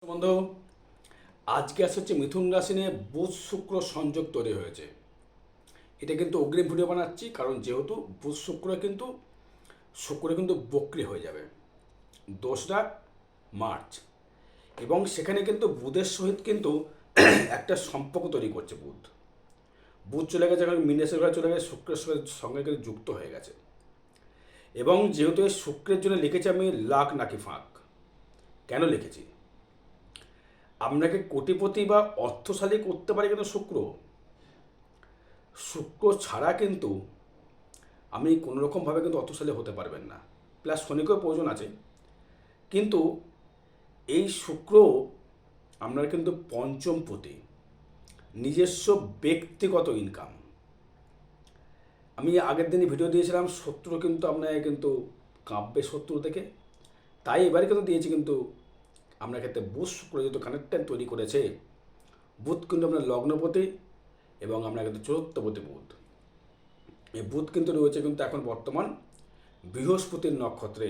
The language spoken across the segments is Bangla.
বন্ধু, আজকে হচ্ছে মিথুন রাশি নিয়ে বুধ শুক্র সংযোগ তৈরি হয়েছে। এটা কিন্তু অগ্রিম ভিডিও বানাচ্ছি, কারণ যেহেতু বুধ শুক্র কিন্তু বক্রি হয়ে যাবে 2রা মার্চ, এবং সেখানে কিন্তু বুধের সহিত কিন্তু একটা সম্পর্ক তৈরি করছে। বুধ বুধ চলে গেছে, এখন মিনেশের ঘরে চলে গেছে, শুক্রের সঙ্গে কিন্তু যুক্ত হয়ে গেছে। এবং যেহেতু এই শুক্রের জন্য লিখেছি আমি লাখ নাকি ফাঁক। কেন লিখেছি? আপনাকে কোটিপতি বা অর্থশালী করতে পারে কিন্তু শুক্র। শুক্র ছাড়া কিন্তু আপনি কোনোরকমভাবে কিন্তু অর্থশালী হতে পারবেন না। প্লাস শনিকেও প্রয়োজন আছে, কিন্তু এই শুক্র আপনার কিন্তু পঞ্চমপতি, নিজস্ব ব্যক্তিগত ইনকাম। আমি আগের দিনই ভিডিও দিয়েছিলাম, শত্রু কিন্তু আপনাকে কিন্তু কাঁপবে শত্রু থেকে। তাই এবারে কিন্তু দিয়েছি, কিন্তু আপনার ক্ষেত্রে বুধ শুক্র যেহেতু কানেক্টেড তৈরি করেছে, বুধ কিন্তু আপনার লগ্নপতি এবং আপনার কিন্তু চতুর্থপতি বুধ। এই বুধ কিন্তু রয়েছে কিন্তু এখন বর্তমান বৃহস্পতির নক্ষত্রে।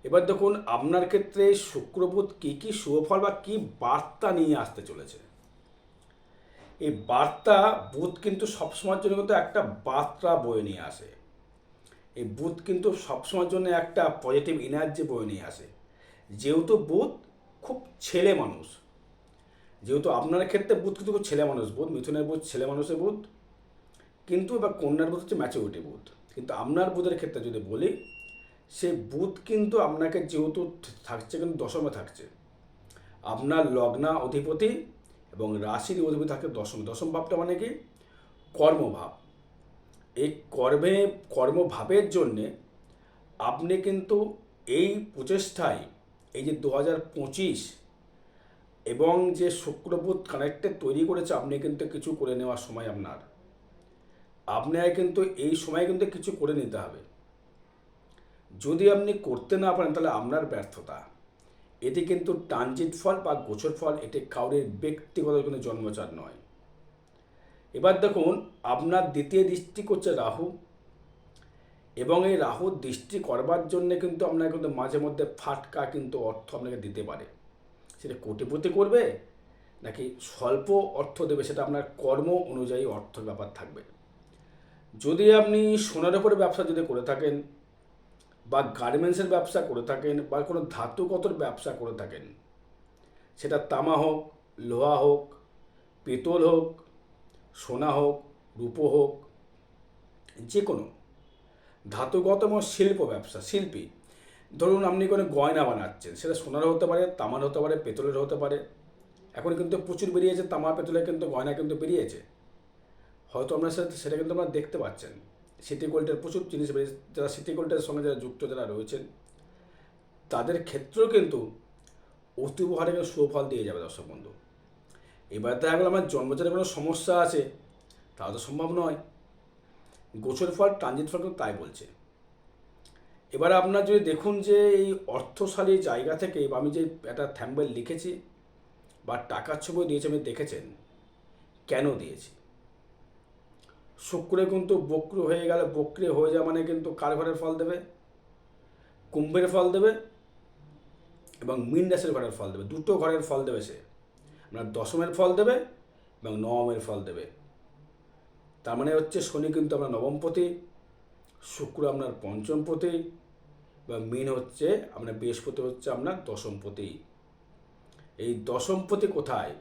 এবার দেখুন আপনার ক্ষেত্রে শুক্র বুধ কী কী শুভফল বা কী বার্তা নিয়ে আসতে চলেছে। এই বার্তা বুধ কিন্তু সবসময়ের জন্য কিন্তু একটা বার্তা বয়ে নিয়ে আসে। এই বুধ কিন্তু সবসময়ের জন্য একটা পজিটিভ এনার্জি বয়ে নিয়ে আসে। যেহেতু বুধ খুব ছেলে মানুষ, যেহেতু আপনার ক্ষেত্রে বুধ কিন্তু খুব ছেলে মানুষ, বুধ মিথুনের বুধ ছেলে মানুষের বুধ, কিন্তু এবার কন্যার বুধ হচ্ছে ম্যাচুরিটি বুধ। কিন্তু আপনার বুধের ক্ষেত্রে যদি বলি, সে বুধ কিন্তু আপনাকে যেহেতু থাকছে কিন্তু দশমে থাকছে, আপনার লগ্না অধিপতি এবং রাশির অধিপতি থাকে দশমে। দশম ভাবটা মানে কি? কর্মভাব। এই কর্মভাবের জন্যে আপনি কিন্তু এই প্রচেষ্টায়, এই যে 2025 এবং যে শুক্র বুধ কানেক্টেড তৈরি করেছে, আপনি কিন্তু কিছু করে নেওয়ার সময় আপনার কিন্তু এই সময় কিন্তু কিছু করে নিতে হবে। যদি আপনি করতে না পারেন তাহলে আপনার ব্যর্থতা। এটি কিন্তু ট্রানজিট ফল বা গোচর ফল, এটি কাউরের ব্যক্তিগত কোনো জন্মচার নয়। এবার দেখুন আপনার দ্বিতীয় দৃষ্টি করছে রাহু, এবং এই রাহুর দৃষ্টি করবার জন্য কিন্তু আপনার কিন্তু মাঝে মধ্যে ফাটকা কিন্তু অর্থ আপনাকে দিতে পারে। সেটা কোটিপতি করবে নাকি স্বল্প অর্থ দেবে, সেটা আপনার কর্ম অনুযায়ী অর্থের ব্যাপার থাকবে। যদি আপনি সোনার উপরে ব্যবসা যদি করে থাকেন, বা গার্মেন্টসের ব্যবসা করে থাকেন, বা কোনো ধাতুগতর ব্যবসা করে থাকেন, সেটা তামা হোক, লোহা হোক, পিতল হোক, সোনা হোক, রূপো হোক, যে কোনো ধাতুগত এবং শিল্প ব্যবসা, শিল্পী, ধরুন আপনি কোনো গয়না বানাচ্ছেন, সেটা সোনারও হতে পারে, তামার হতে পারে, পেতলের হতে পারে। এখন কিন্তু প্রচুর বেরিয়েছে তামা পেতলের কিন্তু গয়না কিন্তু বেরিয়েছে, হয়তো আপনার সাথে সেটা কিন্তু আপনারা দেখতে পাচ্ছেন। সিটি গোল্ডের প্রচুর জিনিস বেরিয়েছে, যারা সিটি গোল্ডের সঙ্গে যারা যুক্ত যারা রয়েছেন, তাদের ক্ষেত্রেও কিন্তু অতীব হারে সুফল দিয়ে যাবে দর্শক বন্ধু। এবার দেখা গেল আমার জন্মচারে কোনো সমস্যা আছে, তাও তো সম্ভব নয়। গোচর ফল ট্রানজিট ফল কিন্তু তাই বলছে। এবার আপনার যদি দেখুন যে এই অর্থশালী জায়গা থেকে, বা আমি যে একটা থ্যাম্বেল লিখেছি বা টাকার ছবি দিয়েছি, আপনি দেখেছেন কেন দিয়েছি। শুক্রে কিন্তু বক্র হয়ে গেলে, বক্রে হয়ে যাওয়া মানে কিন্তু কার ঘরের ফল দেবে? কুম্ভের ফল দেবে এবং মীন রাশির ঘরের ফল দেবে। দুটো ঘরের ফল দেবে সে। আপনার দশমের ফল দেবে এবং নবমের ফল দেবে। তার মানে হচ্ছে শনি কিন্তু আপনার নবমপতি, শুক্র আপনার পঞ্চমপতি, বা মীন হচ্ছে আপনার বৃহস্পতি হচ্ছে আপনার দশমপতি। এই দশমপতি কোথায়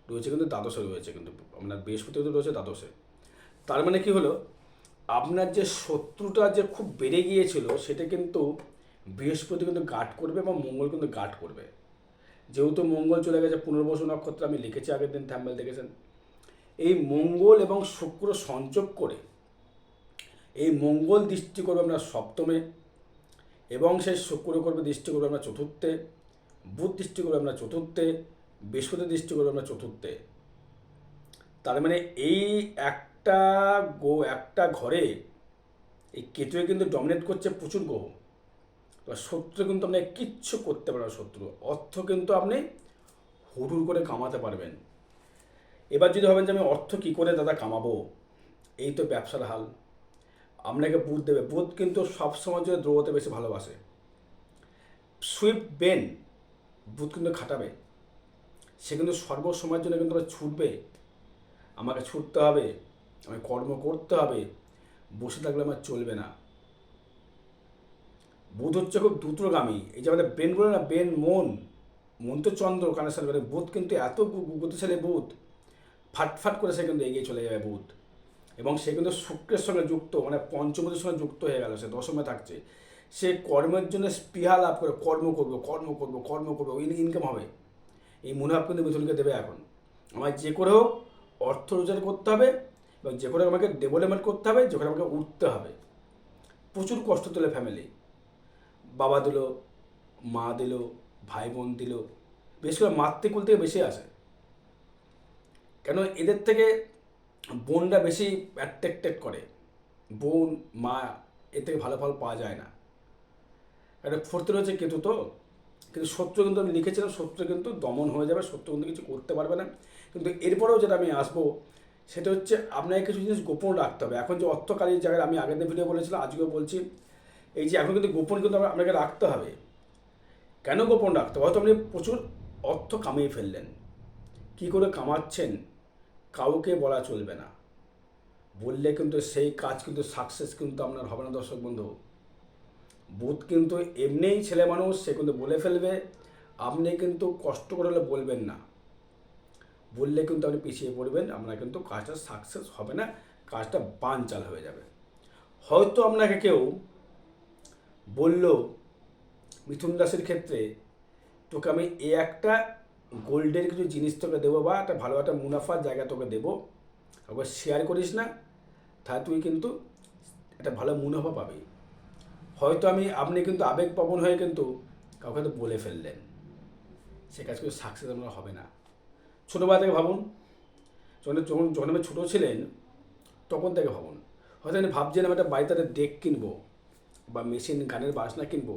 রয়েছে? কিন্তু দ্বাদশে রয়েছে, কিন্তু আপনার বৃহস্পতি রয়েছে দ্বাদশে। তার মানে কি হলো, আপনার যে শত্রুটা যে খুব বেড়ে গিয়েছিল, সেটা কিন্তু বৃহস্পতি কিন্তু গার্ড করবে এবং মঙ্গল কিন্তু গার্ড করবে। যেহেতু মঙ্গল চলে গেছে পুনর্বসু নক্ষত্র, আমি লিখেছি আগের দিন, থ্যাম্বেল দেখেছেন। এই মঙ্গল এবং শুক্র সংযোগ করে, এই মঙ্গল দৃষ্টি করবে আমরা সপ্তমে, এবং সেই শুক্র করবে দৃষ্টি করবে আমরা চতুর্থে, বুধ দৃষ্টি করবে আমরা চতুর্থে, বৃহস্পতি দৃষ্টি করবে আমরা চতুর্থে। তার মানে এই একটা ঘরে এই কেতুয়ে কিন্তু ডমিনেট করছে প্রচুর গ্রহ। এবার শত্রু কিন্তু আপনি কিচ্ছু করতে পারবেন। শত্রু অর্থ কিন্তু আপনি হুড়ুর করে কামাতে পারবেন। এবার যদি ভাবেন যে আমি অর্থ কী করে দাদা কামাবো, এই তো ব্যবসার হাল। আপনাকে বুধ দেবে। বুধ কিন্তু সবসময় জন্য দ্রব্যতে বেশি ভালোবাসে। সুইফট বেন বুধ কিন্তু খাটাবে, সে কিন্তু সর্বসময়ের জন্য কিন্তু ছুটবে, আমাকে ছুটতে হবে, আমাকে কর্ম করতে হবে, বসে থাকলে আমার চলবে না। বুধ হচ্ছে খুব দ্রুতগামী, এই যে আমাদের ব্রেন বলে না, ব্রেন মন, মন তো চন্দ্র কানেকশন করে, বুধ কিন্তু এত গতিশালী বুধ, ফাটফাট করে সে কিন্তু এগিয়ে চলে যাবে বুধ। এবং সে কিন্তু শুক্রের সঙ্গে যুক্ত, মানে পঞ্চমদের সঙ্গে যুক্ত হয়ে গেল, সে দশমে থাকছে। সে কর্মের জন্য স্পৃহা লাভ করে, কর্ম করবো কর্ম করবো কর্ম করবো, ওই ইনকাম হবে, এই মনোভাব কিন্তু মিথুনকে দেবে। এখন আমায় যে করে হোক অর্থ রোজগার করতে হবে, এবং যে করে আমাকে ডেভেলপমেন্ট করতে হবে, যে করে আমাকে উঠতে হবে। প্রচুর কষ্ট তোলে ফ্যামিলি, বাবা দিল, মা দিল, ভাই বোন দিল, বেশ করে মাতৃকুল থেকে বেশি আসে, কেন এদের থেকে বোনরা বেশি অ্যাট্রাক্টেড করে, বোন মা, এর থেকে ভালো ফল পাওয়া যায় না। একটা ফোর্থের হচ্ছে কেতু, তো কিন্তু শত্রু কিন্তু আমি লিখেছিলাম, শত্রু কিন্তু দমন হয়ে যাবে, শত্রু কিন্তু কিছু করতে পারবে না। কিন্তু এরপরেও যেটা আমি আসবো সেটা হচ্ছে আপনাকে কিছু জিনিস গোপন রাখতে হবে। এখন যে অর্থকারীর জায়গায় আমি আগের দিন ভিডিও বলেছিলাম, আজকেও বলছি, এই যে এখন কিন্তু গোপন কিন্তু আপনাকে রাখতে হবে। কেন গোপন রাখতে হবে? হয়তো আপনি প্রচুর অর্থ কামিয়ে ফেললেন, কী করে কামাচ্ছেন কাউকে বলা চলবে না, বললে কিন্তু সেই কাজ কিন্তু সাকসেস কিন্তু আপনার হবে না দর্শক বন্ধু। বুধ কিন্তু এমনিই ছেলে মানুষ, সে কিন্তু বলে ফেলবে, আপনি কিন্তু কষ্ট করে হলে বলবেন না, বললে কিন্তু আপনি পিছিয়ে পড়বেন, আপনার কিন্তু কাজটা সাকসেস হবে না, কাজটা বানচাল হয়ে যাবে। হয়তো আপনাকে কেউ বলল মিথুন রাশির ক্ষেত্রে, তোকে আমি এই একটা গোল্ডের কিছু জিনিস তোকে দেবো, বা একটা ভালো একটা মুনাফার জায়গা তোকে দেবো, ওকে শেয়ার করিস না, তাহলে তুই কিন্তু একটা ভালো মুনাফা পাবি। হয়তো আপনি কিন্তু আবেগপ্রবণ হয়ে কিন্তু কাউকে হয়তো বলে ফেললেন, সে কাজ কিন্তু সাকসেস আপনার হবে না। ছোটোবেলা থেকে ভাবুন, যখন যখন আপনি ছোটো ছিলেন তখন থেকে ভাবুন, হয়তো আপনি ভাবছেন আমি একটা বাড়িতে একটা ডেক কিনবো বা মেশিন গানের বাজনা কিনবো,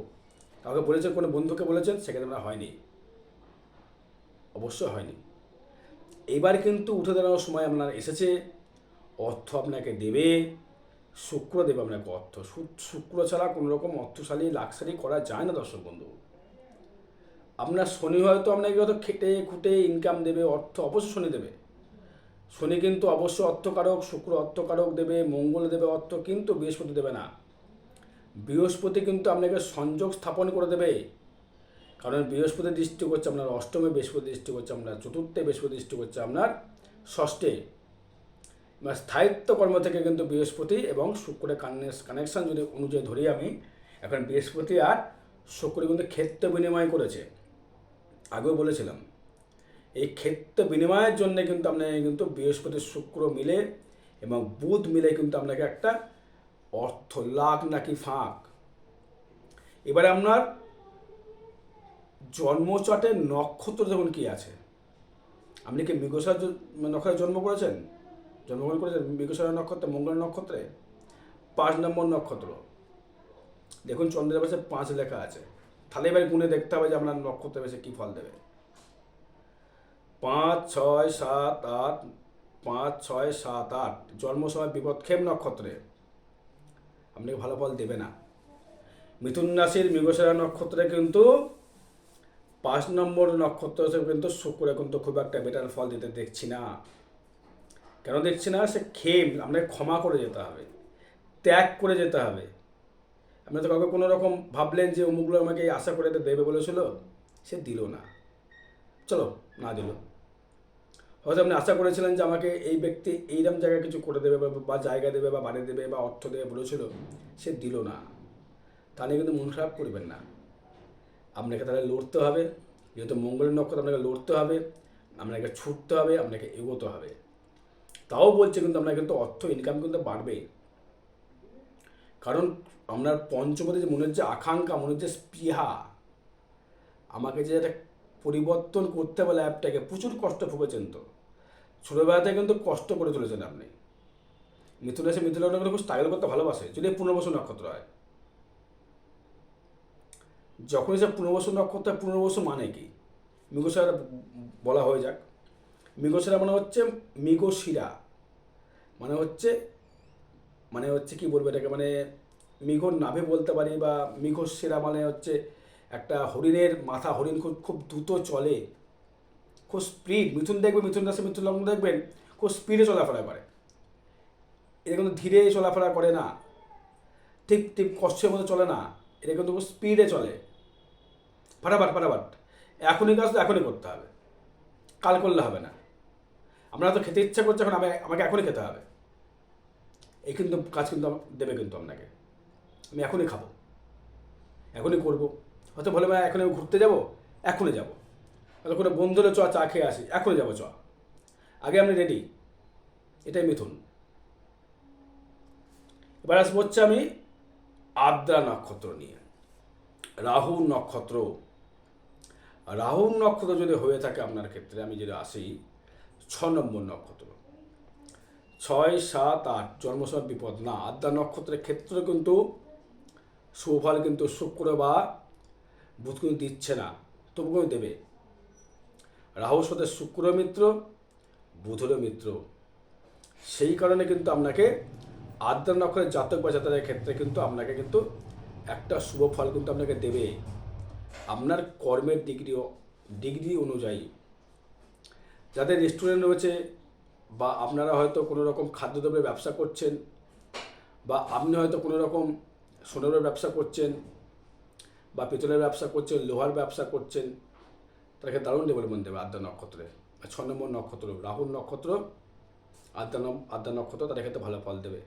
কাউকে বলেছেন, কোনো বন্ধুকে বলেছেন, সেখানে আমরা হয়নি, অবশ্যই হয়নি। এবার কিন্তু উঠে দাঁড়ানোর সময় আপনার এসেছে, অর্থ আপনাকে দেবে, শুক্র দেবে আপনাকে অর্থ। শুক্র ছাড়া কোনো রকম অর্থশালী লাক্সারি করা যায় না দর্শক বন্ধু। আপনার শনি হয়তো আপনাকে হয়তো খেটে খুঁটে ইনকাম দেবে, অর্থ অবশ্যই শনি দেবে, শনি কিন্তু অবশ্যই অর্থকারক, শুক্র অর্থকারক দেবে, মঙ্গল দেবে অর্থ, কিন্তু বৃহস্পতি দেবে না। বৃহস্পতি কিন্তু আপনাকে সংযোগ স্থাপন করে দেবে, কারণ বৃহস্পতি দৃষ্টি করছে আপনার অষ্টমে, বৃহস্পতি দৃষ্টি করছে আপনার চতুর্থে, বৃহস্পতি দৃষ্টি করছে আপনার ষষ্ঠে। মানে স্থায়িত্ব কর্ম থেকে কিন্তু বৃহস্পতি এবং শুক্রের কানেকশান যদি অনুযায়ী ধরি আমি, এখন বৃহস্পতি আর শুক্র কিন্তু ক্ষেত্র বিনিময় করেছে, আগেও বলেছিলাম। এই ক্ষেত্র বিনিময়ের জন্য কিন্তু আপনাকে কিন্তু বৃহস্পতি শুক্র মিলে এবং বুধ মিলে কিন্তু আপনাকে একটা অর্থ লাখ নাকি ফাঁক। এবারে আপনার জন্মচাটের নক্ষত্র যখন কি আছে, আপনি কি মৃগশিরা নক্ষত্রে জন্মগ্রহণ করেছেন মৃগশিরা নক্ষত্রে, মঙ্গল নক্ষত্রে 5 নম্বর নক্ষত্র, দেখুন চন্দ্রের পাশে 5 লেখা আছে, তাহলে এবার গুণে দেখতে হবে যে আপনার নক্ষত্রে বেশি কী ফল দেবে। 5, 6, 7, 8, 5, 6, 7, 8 জন্ম সময় বিপদক্ষেপ নক্ষত্রে আপনাকে ভালো ফল দেবে না। মিথুন রাশির মৃগশিরা নক্ষত্রে কিন্তু 5 নম্বর নক্ষত্র হিসেবে কিন্তু শুক্র কিন্তু খুব একটা বেটার ফল দিতে দেখছি না। কেন দেখছি না? সে আপনাকে ক্ষমা করে যেতে হবে, ত্যাগ করে যেতে হবে। আপনি তো কাউকে কোনো রকম ভাবলেন যে অমুকগুলো আমাকে আশা করে দেবে বলেছিল, সে দিল না, চলো না দিল। হয়তো আপনি আশা করেছিলেন যে আমাকে এই ব্যক্তি এইরকম জায়গায় কিছু করে দেবে, বা জায়গা দেবে, বা বাড়ি দেবে, বা অর্থ দেবে বলেছিল, সে দিল না, তা নিয়ে কিন্তু মন খারাপ করবেন না। আপনাকে তাহলে লড়তে হবে, যেহেতু মঙ্গলের নক্ষত্র, আপনাকে লড়তে হবে, আপনাকে ছুটতে হবে, আপনাকে এগোতে হবে। তাও বলছে কিন্তু আপনার কিন্তু অর্থ ইনকাম কিন্তু বাড়বে, কারণ আপনার পঞ্চমতে যে মনের যে আকাঙ্ক্ষা, মনের যে স্পৃহা, আমাকে যে একটা পরিবর্তন করতে হবে ল্যাবটাকে, প্রচুর কষ্ট ভুগেছেন, তো ছোটোবেলাতে কিন্তু কষ্ট করে চলেছেন আপনি। মিথুন রাশি, মিথুন লগ্ন খুব স্ট্রাগল করতে ভালোবাসে, যদি পুনর্বসু নক্ষত্র হয়। যখনই সে পুনর্বসু নক্ষত্র, পুনর্বসু মানে কি, মৃগশিরা বলা হয়ে যাক। মৃগশিরা মানে হচ্ছে মৃগশিরা, মানে হচ্ছে কি বলবো এটাকে, মানে মৃগর নাভি বলতে পারি, বা মৃগশিরা মানে হচ্ছে একটা হরিণের মাথা, হরিণ খুব খুব দ্রুত চলে, খুব স্পিড। মিথুন দেখবে, মিথুন রাশি মিথুন লগ্ন দেখবেন খুব স্পিডে চলাফেরা করে, এটা কিন্তু ধীরে চলাফেরা করে না, ঠিক ঠিক কষ্টের মতো চলে না, এটা কিন্তু খুব স্পিডে চলে, ফাটাফাট ফাটাফাট। এখনই কাজ তো এখনই করতে হবে, কাল করলে হবে না। আমরা তো খেতে ইচ্ছা করছে এখন, আমাকে এখনই খেতে হবে, এই কিন্তু কাজ কিন্তু দেবে কিন্তু আপনাকে। আমি এখনই খাবো, এখনই করবো। হয়তো বলে ভাই এখন আমি ঘুরতে যাবো, এখনই যাবো। হয়তো কোনো বন্ধুরা চা খেয়ে আসি, এখনই যাবো আগে আমি রেডি। এটাই মিথুন। এবার আসবো হচ্ছে আমি আদ্রা নক্ষত্র নিয়ে। রাহু নক্ষত্র, রাহুর নক্ষত্র যদি হয়ে থাকে আপনার ক্ষেত্রে, আমি যদি আসি 6 নম্বর নক্ষত্র, 6, 7, 8 জন্মসময় বিপদ না। আদ্রা নক্ষত্রের ক্ষেত্রে কিন্তু সুফল কিন্তু শুক্র বা বুধ কিন্তু দিচ্ছে না, তবু কিন্তু দেবে। রাহুর সাথে শুক্র মিত্র, বুধেরও মিত্র, সেই কারণে কিন্তু আপনাকে আদ্রা নক্ষত্রের জাতক বা জাতকের ক্ষেত্রে কিন্তু আপনাকে কিন্তু একটা শুভ ফল কিন্তু আপনাকে দেবে আপনার কর্মের ডিগ্রি অনুযায়ী। যাদের রেস্টুরেন্ট রয়েছে, বা আপনারা হয়তো কোনো রকম খাদ্যদ্রব্যের ব্যবসা করছেন, বা আপনি হয়তো কোনো রকম সোনার ব্যবসা করছেন, বা পিতলের ব্যবসা করছেন, লোহার ব্যবসা করছেন, তাদেরকে দারুণ ডেভেলপমেন্ট দেবে আদ্রা নক্ষত্রে। 6 নম্বর নক্ষত্র রাহুর নক্ষত্র, আদ্রা নক্ষত্র, তাদের ক্ষেত্রে ভালো ফল দেবে।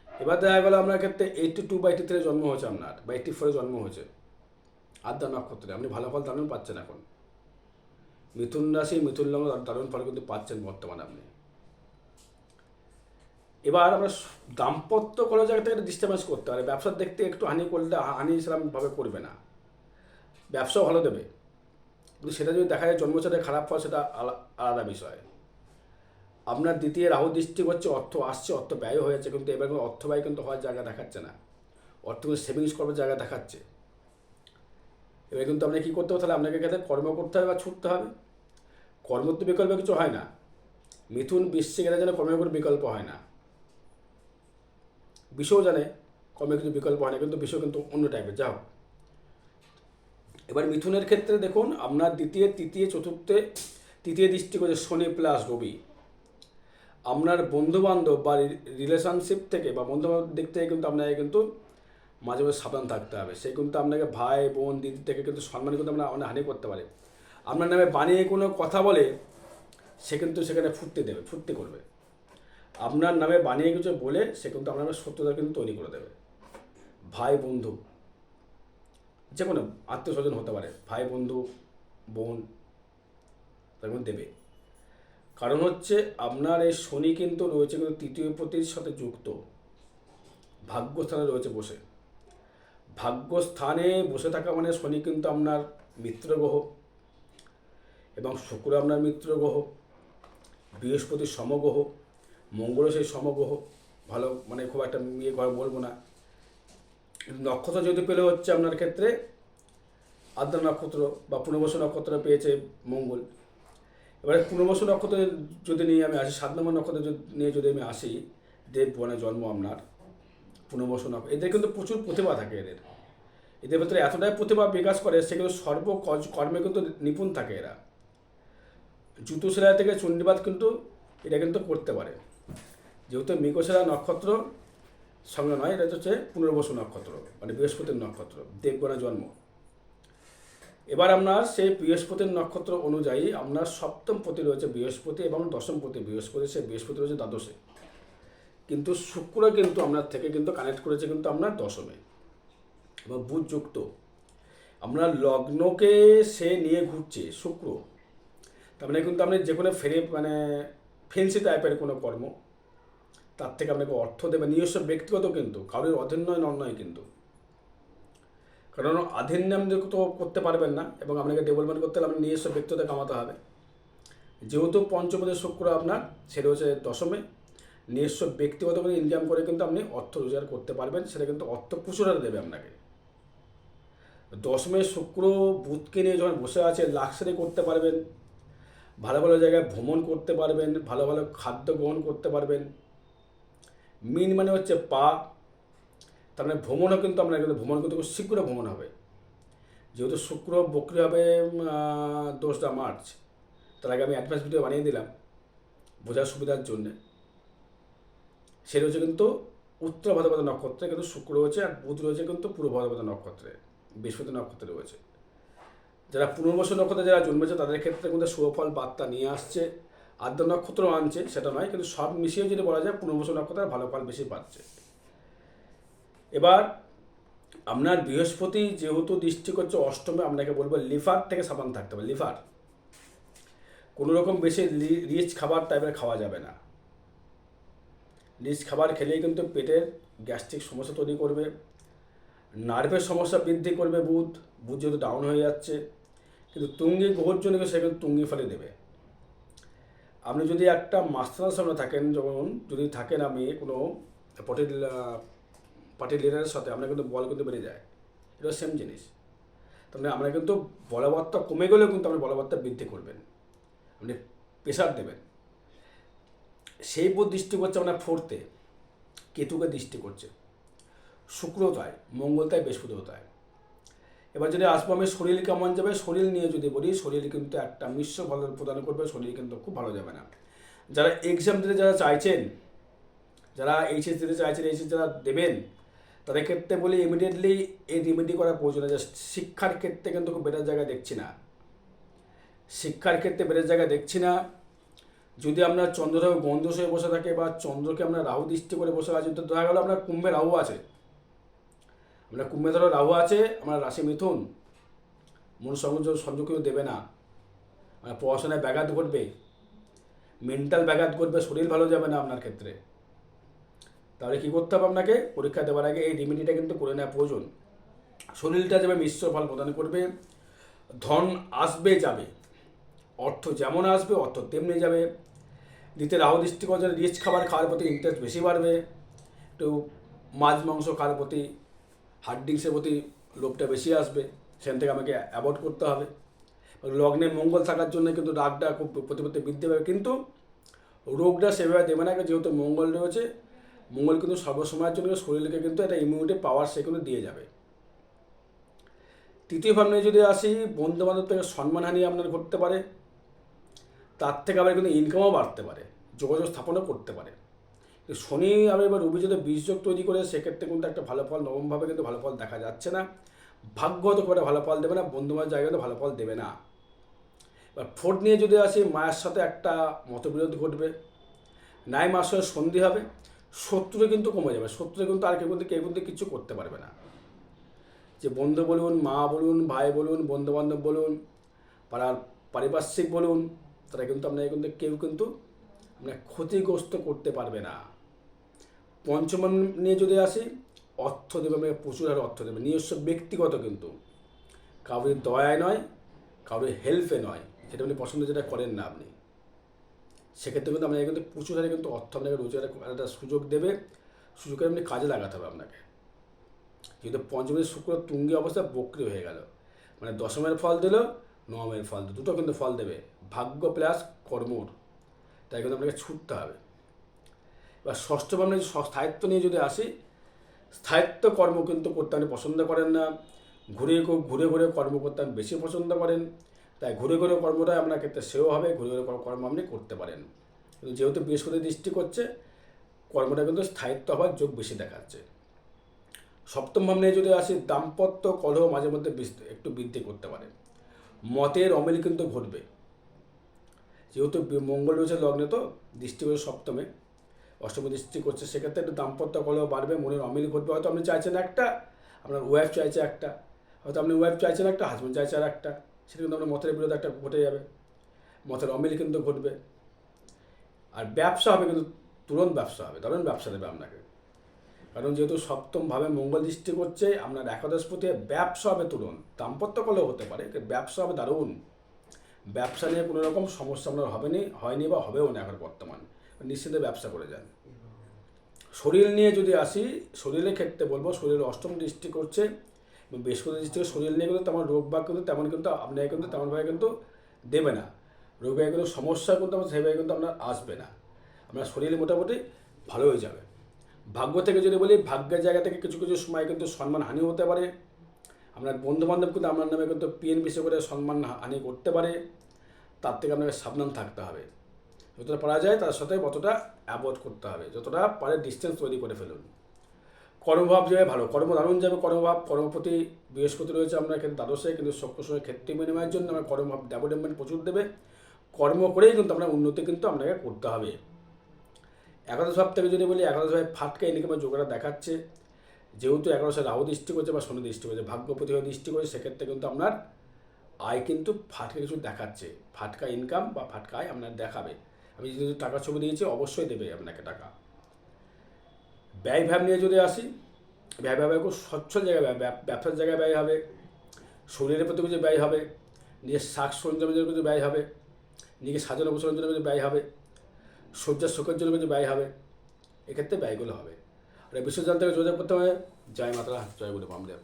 এবার দেখা গেলো আপনার ক্ষেত্রে 82 বা 83 জন্ম হয়েছে আপনার, বা 84 জন্ম হয়েছে আদ্রা নক্ষত্রে, আপনি ভালো ফল দারুণ পাচ্ছেন এখন। মিথুন রাশি মিথুন লগ্ন দারুণ ফল কিন্তু পাচ্ছেন বর্তমানে আপনি। এবার আমরা দাম্পত্য কোনো জায়গা থেকে ডিস্টার্বেন্স করতে পারে, ব্যবসার দেখতে একটু হানি করলে হানি সেরকমভাবে করবে না, ব্যবসাও ভালো দেবে। কিন্তু সেটা যদি দেখা যায় জন্মছকে খারাপ ফল, সেটা আলাদা বিষয়। আপনার দ্বিতীয় রাহু দৃষ্টি হচ্ছে, অর্থ আসছে, অর্থ ব্যয় হয়েছে, কিন্তু এবার কোনো অর্থ ব্যয় কিন্তু হওয়ার জায়গা দেখাচ্ছে না, অর্থ কিন্তু সেভিংস করার জায়গা দেখাচ্ছে। এবার কিন্তু আপনাকে কী করতে হবে, তাহলে আপনাকে ক্ষেত্রে কর্ম করতে হবে বা ছুটতে হবে। কর্মর তো বিকল্প কিছু হয় না। মিথুন বৃশ্চিক এরা যেন কর্মের কোনো বিকল্প হয় না, বিষও জানে কর্মের কিছু বিকল্প হয় না, কিন্তু বিষয় কিন্তু অন্য টাইপের। যা হোক, এবার মিথুনের ক্ষেত্রে দেখুন আপনার দ্বিতীয় তৃতীয় চতুর্থে তৃতীয় দৃষ্টি করছে শনি প্লাস রবি। আপনার বন্ধুবান্ধব বা রিলেশনশিপ থেকে বা বন্ধুবান্ধব দিক থেকে কিন্তু আপনাকে কিন্তু মাঝে মাঝে সাবধান থাকতে হবে। সে কিন্তু আপনাকে ভাই বোন দিদি থেকে কিন্তু সম্মান কিন্তু আমরা অনেক হানি করতে পারে। আপনার নামে বানিয়ে কোনো কথা বলে, সে কিন্তু সেখানে ফুর্তি করবে। আপনার নামে বানিয়ে কিছু বলে সে কিন্তু আপনার নামে সত্যতা কিন্তু তৈরি করে দেবে। ভাই বন্ধু, যে কোনো আত্মীয় স্বজন হতে পারে, ভাই বন্ধু বোন, তার মধ্যে দেবে। কারণ হচ্ছে আপনার এই শনি কিন্তু রয়েছে কিন্তু তৃতীয় পতির সাথে যুক্ত, ভাগ্যস্থানে রয়েছে বসে। ভাগ্যস্থানে বসে থাকা মানে শনি কিন্তু আপনার মিত্র গ্রহ, এবং শুক্র আপনার মিত্র গ্রহ, বৃহস্পতির সমগ্রহ, মঙ্গলও সেই সমগ্রহ। ভালো মানে খুব একটা ইয়ে ঘর বলবো না। নক্ষত্র যেহেতু পেলে হচ্ছে আপনার ক্ষেত্রে আদ্রা নক্ষত্র বা পুনর্বসু নক্ষত্র পেয়েছে মঙ্গল। এবারে পুনর্বসু নক্ষত্র যদি নিয়ে আমি আসি, 7 নম্বর নক্ষত্র নিয়ে যদি আমি আসি, দেববনে জন্ম আপনার পুনর্বসু নক্ষত্র। এদের কিন্তু প্রচুর প্রতিভা থাকে, এদের ভেতরে এতটাই প্রতিভা বিকাশ করে, সে কিন্তু কর্মে কিন্তু নিপুণ থাকে এরা। জুতো সেলাই থেকে চণ্ডীবাদ কিন্তু এটা কিন্তু করতে পারে। যেহেতু মৃগশিরা নক্ষত্র সঙ্গে নয়, এটা হচ্ছে পুনর্বসু নক্ষত্র, মানে বৃহস্পতির নক্ষত্র, দেবগণে জন্ম। এবার আপনার সেই বৃহস্পতির নক্ষত্র অনুযায়ী আপনার সপ্তম পতি রয়েছে বৃহস্পতি, এবং দশম পতি বৃহস্পতি, সে বৃহস্পতি রয়েছে দ্বাদশে। কিন্তু শুক্র কিন্তু আপনার থেকে কিন্তু কানেক্ট করেছে কিন্তু আপনার দশমে, এবং বুধ যুক্ত। আপনার লগ্নকে সে নিয়ে ঘুরছে শুক্র, তার মানে কিন্তু আপনি যে কোনো ফেন্সি টাইপের কোনো কর্ম, তার থেকে আপনাকে অর্থ দেবে, নিজস্ব ব্যক্তিগত, কিন্তু কারোর অধীন নয় কিন্তু। কারণ অধীন নাম তো করতে পারবেন না, এবং আপনাকে ডেভেলপমেন্ট করতে হলে আপনার নিজস্ব ব্যক্তিগত কামাতে হবে। যেহেতু পঞ্চমপতি শুক্র আপনার, সেটা হচ্ছে দশমে, নিজস্ব ব্যক্তিগত করে ইনকাম করে কিন্তু আপনি অর্থ রোজগার করতে পারবেন, সেটা কিন্তু অর্থ প্রচুর দেবে আপনাকে। দশমে শুক্র বুধকে নিয়ে যখন বসে আছে, লাক্সারি করতে পারবেন, ভালো ভালো জায়গায় ভ্রমণ করতে পারবেন, ভালো ভালো খাদ্য গ্রহণ করতে পারবেন। মিন মানে হচ্ছে পা, তার মানে ভ্রমণও কিন্তু আপনার কিন্তু ভ্রমণ কিন্তু খুব শীঘ্র ভ্রমণ হবে। যেহেতু শুক্র বক্রি হবে 2রা মার্চ, তার আগে আমি অ্যাডভান্স ভিডিও বানিয়ে দিলাম বোঝার সুবিধার জন্যে। সে রয়েছে কিন্তু উত্তর ভাদ্রপদ নক্ষত্রে, কিন্তু শুক্র রয়েছে, আর বুধ রয়েছে কিন্তু পূর্ব ভাদ্রপদ নক্ষত্রে, বৃহস্পতি নক্ষত্রে রয়েছে। যারা পুনর্বসু নক্ষত্রে যারা জন্মেছে তাদের ক্ষেত্রে কিন্তু শুভফল বার্তা নিয়ে আসছে, আদ্য নক্ষত্র আনছে সেটা নয়, কিন্তু সব মিশিয়ে যদি বলা যায় পুনর্বসু নক্ষত্রে ভালো ফল বেশি পাচ্ছে। এবার আপনার বৃহস্পতি যেহেতু দৃষ্টি করছে অষ্টমে, আপনাকে বলবো লিভার থেকে সাবধান থাকতে হবে। লিভার কোনো রকম বেশি রিচ খাবার টাইপের খাওয়া যাবে না। রিচ খাবার খেলেই কিন্তু পেটের গ্যাস্ট্রিক সমস্যা তৈরি করবে, নার্ভের সমস্যা বৃদ্ধি করবে। বুধ যেহেতু ডাউন হয়ে যাচ্ছে, কিন্তু তুঙ্গি গ্রহর জন্য সে কিন্তু তুঙ্গি ফলে দেবে। আপনি যদি একটা মাস্টারের সামনে থাকেন, যখন যদি থাকেন আমি কোনো পার্টি লিডারের সাথে, আপনার কিন্তু বল কিন্তু বেড়ে যায়। এটা সেম জিনিস। তাহলে আমরা কিন্তু বলবত্তা কমে গেলেও কিন্তু আপনি বলবত্তা বৃদ্ধি করবেন, আপনি প্রেশার দেবেন। সেই বুধ দৃষ্টি করছে আপনার 4তে, কেতুকে দৃষ্টি করছে, শুক্র তাই, মঙ্গল তাই, বৃহস্পতিও তাই। এবার যদি আসবো আমি শরীর কেমন যাবে, শরীর নিয়ে যদি বলি, শরীর কিন্তু একটা মিশ্র ফল প্রদান করবে, শরীর কিন্তু খুব ভালো যাবে না। যারা এক্সাম দিতে যারা চাইছেন, যারা এইচএস দিতে চাইছেন, এইচএস যারা দেবেন, তাদের ক্ষেত্রে বলি ইমিডিয়েটলি এই রেমেডি করা প্রয়োজন আছে। শিক্ষার ক্ষেত্রে কিন্তু খুব বেটার জায়গায় দেখছি না, শিক্ষার ক্ষেত্রে বেটার জায়গায় দেখছি না। যদি আপনার চন্দ্রদেব গন্ধস হয়ে বসে থাকে, বা চন্দ্রকে আপনার রাহু দৃষ্টি করে বসে আছে, তো দেখা গেলো আপনার কুম্ভে রাহু আছে, আপনার কুম্ভে ধরো রাহু আছে, আপনার রাশি মিথুন, মন সংযোগ কিন্তু দেবে না, মানে পড়াশোনায় ব্যাঘাত ঘটবে, মেন্টাল ব্যাঘাত ঘটবে, শরীর ভালো যাবে না আপনার ক্ষেত্রে। তাহলে কী করতে হবে আপনাকে, পরীক্ষা দেওয়ার আগে এই রেমেডিটা কিন্তু করে নেওয়া প্রয়োজন। শরীরটা যাবে মিশ্র ফল প্রদান করবে, ধন আসবে যাবে, অর্থ যেমন আসবে অর্থ তেমনি যাবে। দ্বিতীয় রাহু দৃষ্টি করে রিচ খাবার খাওয়ার প্রতি ইন্টারেস্ট বেশি বাড়বে, একটু মাছ মাংস খাওয়ার প্রতি, হার্ড ড্রিঙ্কসের প্রতি লোভটা বেশি আসবে, সেখান থেকে আমাকে অ্যাভয়েড করতে হবে। লগ্নে মঙ্গল থাকার জন্য কিন্তু রাগটা খুব প্রতিপত্তি বৃদ্ধি পাবে, কিন্তু রোগটা সেভাবে দেবে না, যেহেতু মঙ্গল রয়েছে। মঙ্গল কিন্তু সর্বসময়ের জন্য শরীরকে কিন্তু একটা ইমিউনিটি পাওয়ার সে কিন্তু দিয়ে যাবে। তৃতীয় ভাবনে যদি আসি, বন্ধুবান্ধব থেকে সম্মানহানি আপনার ঘটতে পারে, তার থেকে আবার কিন্তু ইনকামও বাড়তে পারে, যোগাযোগ স্থাপনও করতে পারে। শনি আবার এবার রবি যদি বীজযোগ তৈরি করে, সেক্ষেত্রে কিন্তু একটা ভালো ফল, নবমভাবে কিন্তু ভালো ফল দেখা যাচ্ছে না। ভাগ্যগত করে ভালো ফল দেবে না, বন্ধুবান্ধব জায়গাতে ভালো ফল দেবে না। এবার 4 নিয়ে যদি আসি, মায়ের সাথে একটা মতবিরোধ ঘটবে, নাই মার সাথে সন্ধি হবে, শত্রু কিন্তু কমে যাবে, শত্রু কিন্তু আর কেউ কিন্তু কিছু করতে পারবে না। যে বন্ধু বলুন, মা বলুন, ভাই বলুন, বন্ধুবান্ধব বলুন, পাড়ার পারিপার্শ্বিক বলুন, তারা কিন্তু আপনাকে কিন্তু কেউ কিন্তু আপনার ক্ষতিগ্রস্ত করতে পারবে না। পঞ্চম নিয়ে যদি আসি, অর্থ দেবে, আপনাকে প্রচুর হারে অর্থ দেবে, নিজস্ব ব্যক্তিগত, কিন্তু কারোর দয়ায় নয়, কারোর হেল্পে নয়, যেটা আপনি পছন্দ যেটা করেন না আপনি, সেক্ষেত্রে কিন্তু আপনাকে কিন্তু প্রচুর হারে কিন্তু অর্থ আপনাকে রোজগারের একটা সুযোগ দেবে, সুযোগের আপনি কাজে লাগাতে হবে আপনাকে। যেহেতু পঞ্চমের শুক্র তুঙ্গি অবস্থা বক্রি হয়ে গেল, মানে দশমের ফল দিল, নবমের ফল দিল, দুটো কিন্তু ফল দেবে, ভাগ্য প্লাস কর্মর, তাই কিন্তু আপনাকে ছুটতে হবে। এবার ষষ্ঠ ভাবনা স্থায়িত্ব নিয়ে যদি আসি, স্থায়িত্ব কর্ম কিন্তু করতে আপনি পছন্দ করেন না, ঘুরে ঘুরে কর্ম করতে আপনি বেশি পছন্দ করেন, তাই ঘুরে কর্মটাই আপনার ক্ষেত্রে সেও হবে, ঘুরে কর্ম আপনি করতে পারেন। কিন্তু যেহেতু বৃহস্পতি দৃষ্টি করছে, কর্মটা কিন্তু স্থায়িত্ব হওয়ার যোগ বেশি দেখাচ্ছে। সপ্তম ভাব নিয়ে যদি আসি, দাম্পত্য কলহ মাঝে মধ্যে একটু বৃদ্ধি করতে পারে, মতের অমিল কিন্তু ঘটবে। যেহেতু মঙ্গল রয়েছে লগ্নে, তো দৃষ্টি করে সপ্তমে, অষ্টম দৃষ্টি করছে, সেক্ষেত্রে একটু দাম্পত্য কলহ বাড়বে, মনের অমিল ঘটবে। হয়তো আপনি চাইছেন একটা, আপনার ওয়াইফ চাইছে একটা, হয়তো আপনি ওয়াইফ চাইছেন একটা, হাজব্যান্ড চাইছে আর একটা, সেটা কিন্তু আপনার মতের বিরোধে একটা ঘটে যাবে, মতের অমিল কিন্তু ঘটবে। আর ব্যবসা হবে, কিন্তু তুরন্ত ব্যবসা হবে, দারুণ ব্যবসা দেবে আপনাকে, কারণ যেহেতু সপ্তমভাবে মঙ্গল দৃষ্টি করছে, আপনার একাদশপতি, ব্যবসা হবে তুরন্ত, দাম্পত্য কলহ হতে পারে, ব্যবসা হবে দারুণ। ব্যবসা নিয়ে কোনো রকম সমস্যা আপনার হয়নি বা হবেও না এখন বর্তমান, নিশ্চিত ব্যবসা করে যান। শরীর নিয়ে যদি আসি, শরীরের ক্ষেত্রে বলবো, শরীরের অষ্টম দৃষ্টি করছে, বৃহস্পতি দৃষ্টি করে শরীর নিয়ে কিন্তু তেমন রোগ বা কিন্তু তেমন কিন্তু আপনাকে কিন্তু তেমনভাবে কিন্তু দেবে না, রোগে কিন্তু সমস্যা কিন্তু আমার সেভাবে কিন্তু আপনার আসবে না, আপনার শরীর মোটামুটি ভালো হয়ে যাবে। ভাগ্য থেকে যদি বলি, ভাগ্যের জায়গা থেকে কিছু কিছু সময় কিন্তু সম্মান হানি হতে পারে, আপনার বন্ধুবান্ধব কিন্তু আপনার নামে কিন্তু পিএনপিসি করে সম্মান হানি করতে পারে, তার থেকে আপনাকে সাবধান থাকতে হবে। যতটা পারা যায় তার সাথে অতটা অ্যাভয়েড করতে হবে, যতটা পারে ডিস্টেন্স তৈরি করে ফেলুন। কর্মভাব যাবে ভালো, কর্ম দারুণ যাবে, কর্মভাব কর্মপতি বৃহস্পতি রয়েছে আপনার ক্ষেত্রে দ্বাদশে, কিন্তু সবসময় ক্ষেত্রে বিনিময়ের জন্য আমার কর্মভাব ডেভেলপমেন্ট প্রচুর দেবে। কর্ম করেই কিন্তু আপনার উন্নতি কিন্তু আপনাকে করতে হবে। একাদশ ভাব থেকে যদি বলি, একাদশ ভাবে ফাটকা ইনকামের যোগটা দেখাচ্ছে, যেহেতু একাদশে রাহু দৃষ্টি করছে বা শনি দৃষ্টি করছে, ভাগ্যপতি হয়ে দৃষ্টি করছে, সেক্ষেত্রে কিন্তু আপনার আয় কিন্তু ফাটকা কিছু দেখাচ্ছে, ফাটকা ইনকাম বা ফাটকা আয় আপনার দেখাবে। আমি যদি টাকার ছবি দিয়েছি অবশ্যই দেবে আপনাকে টাকা। ব্যয় ভাব নিয়ে যদি আসি, ব্যয় ভাবে খুব সচ্ছল জায়গায় ব্যবসার জায়গায় ব্যয় হবে, শরীরের প্রতি কিছু ব্যয় হবে, নিজের শাক সরঞ্জামের জন্য কিছু ব্যয় হবে, নিজেকে সাজানো গোছানোর জন্য কিছু ব্যয় হবে, শয্যার সুখের জন্য কিছু ব্যয় হবে, এক্ষেত্রে ব্যয়গুলো হবে। আর এই বিশ্ব জানতে যোগাযোগ করতে হবে। জয় মাতারা, জয় গুরু বামদেব।